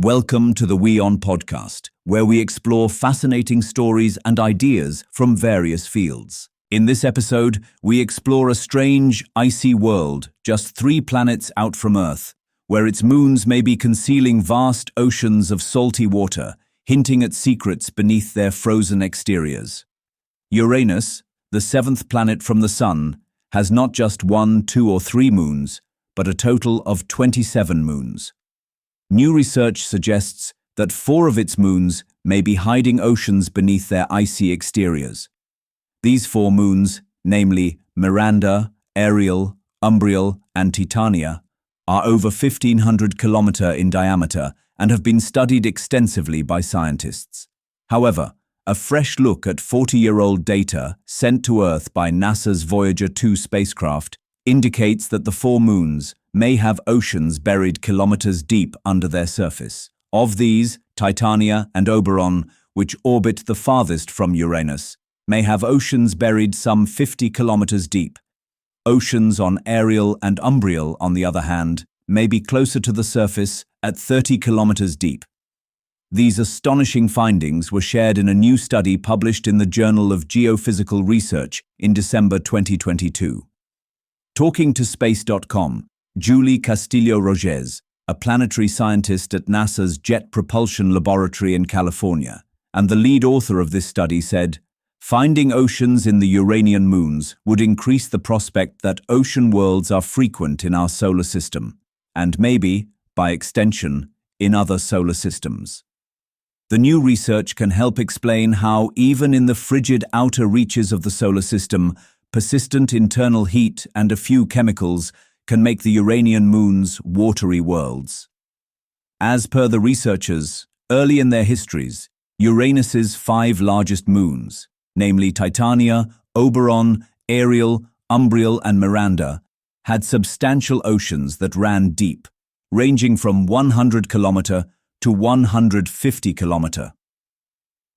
Welcome to the WION podcast, where we explore fascinating stories and ideas from various fields. In this episode, we explore a strange, icy world just 3 planets out from Earth, where its moons may be concealing vast oceans of salty water, hinting at secrets beneath their frozen exteriors. Uranus, the 7th planet from the Sun, has not just 1, 2, or 3 moons, but a total of 27 moons. New research suggests that 4 of its moons may be hiding oceans beneath their icy exteriors. These 4 moons, namely Miranda, Ariel, Umbriel, and Titania, are over 1,500 kilometers in diameter and have been studied extensively by scientists. However, a fresh look at 40-year-old data sent to Earth by NASA's Voyager 2 spacecraft indicates that the 4 moons may have oceans buried kilometers deep under their surface. Of these, Titania and Oberon, which orbit the farthest from Uranus, may have oceans buried some 50 kilometers deep. Oceans on Ariel and Umbriel, on the other hand, may be closer to the surface at 30 kilometers deep. These astonishing findings were shared in a new study published in the Journal of Geophysical Research in December 2022. Talking to Space.com, Julie Castillo-Rogers, a planetary scientist at NASA's Jet Propulsion Laboratory in California, and the lead author of this study, said, "Finding oceans in the Uranian moons would increase the prospect that ocean worlds are frequent in our solar system, and maybe, by extension, in other solar systems." The new research can help explain how, even in the frigid outer reaches of the solar system, persistent internal heat and a few chemicals can make the Uranian moons watery worlds. As per the researchers, early in their histories, Uranus's 5 largest moons, namely Titania, Oberon, Ariel, Umbriel, and Miranda, had substantial oceans that ran deep, ranging from 100 kilometer to 150 kilometer.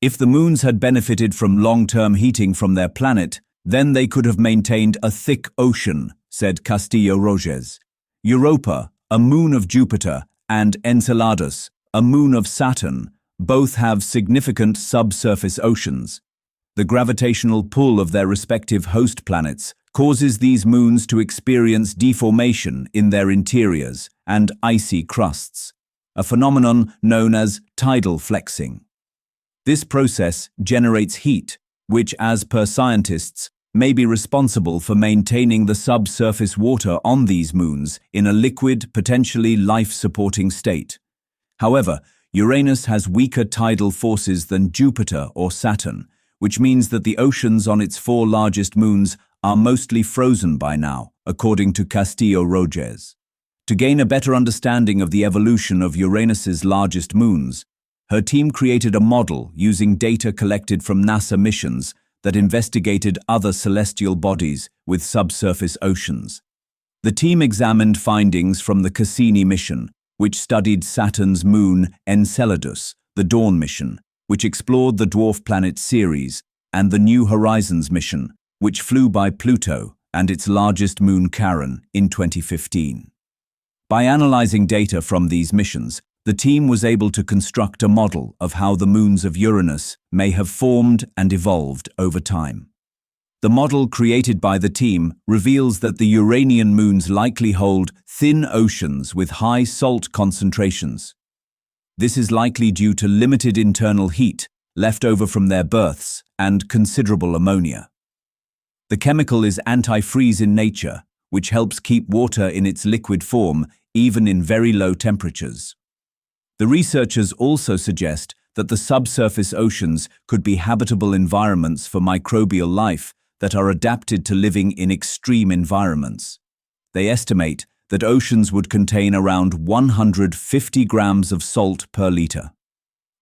If the moons had benefited from long-term heating from their planet, then they could have maintained a thick ocean, said Castillo-Rogers. Europa, a moon of Jupiter, and Enceladus, a moon of Saturn, both have significant subsurface oceans. The gravitational pull of their respective host planets causes these moons to experience deformation in their interiors and icy crusts, a phenomenon known as tidal flexing. This process generates heat, which, as per scientists, may be responsible for maintaining the subsurface water on these moons in a liquid, potentially life-supporting state. However, Uranus has weaker tidal forces than Jupiter or Saturn, which means that the oceans on its 4 largest moons are mostly frozen by now, according to Castillo-Rogers. To gain a better understanding of the evolution of Uranus's largest moons, her team created a model using data collected from NASA missions that investigated other celestial bodies with subsurface oceans. The team examined findings from the Cassini mission, which studied Saturn's moon Enceladus, the Dawn mission, which explored the dwarf planet Ceres, and the New Horizons mission, which flew by Pluto and its largest moon Charon in 2015. By analyzing data from these missions, the team was able to construct a model of how the moons of Uranus may have formed and evolved over time. The model created by the team reveals that the Uranian moons likely hold thin oceans with high salt concentrations. This is likely due to limited internal heat left over from their births and considerable ammonia. The chemical is antifreeze in nature, which helps keep water in its liquid form even in very low temperatures. The researchers also suggest that the subsurface oceans could be habitable environments for microbial life that are adapted to living in extreme environments. They estimate that oceans would contain around 150 grams of salt per liter.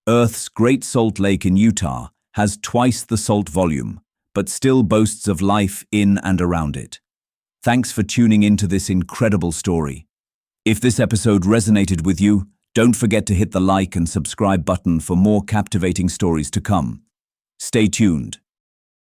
Earth's Great Salt Lake in Utah has twice the salt volume, but still boasts of life in and around it. Thanks for tuning into this incredible story. If this episode resonated with you, don't forget to hit the like and subscribe button for more captivating stories to come. Stay tuned.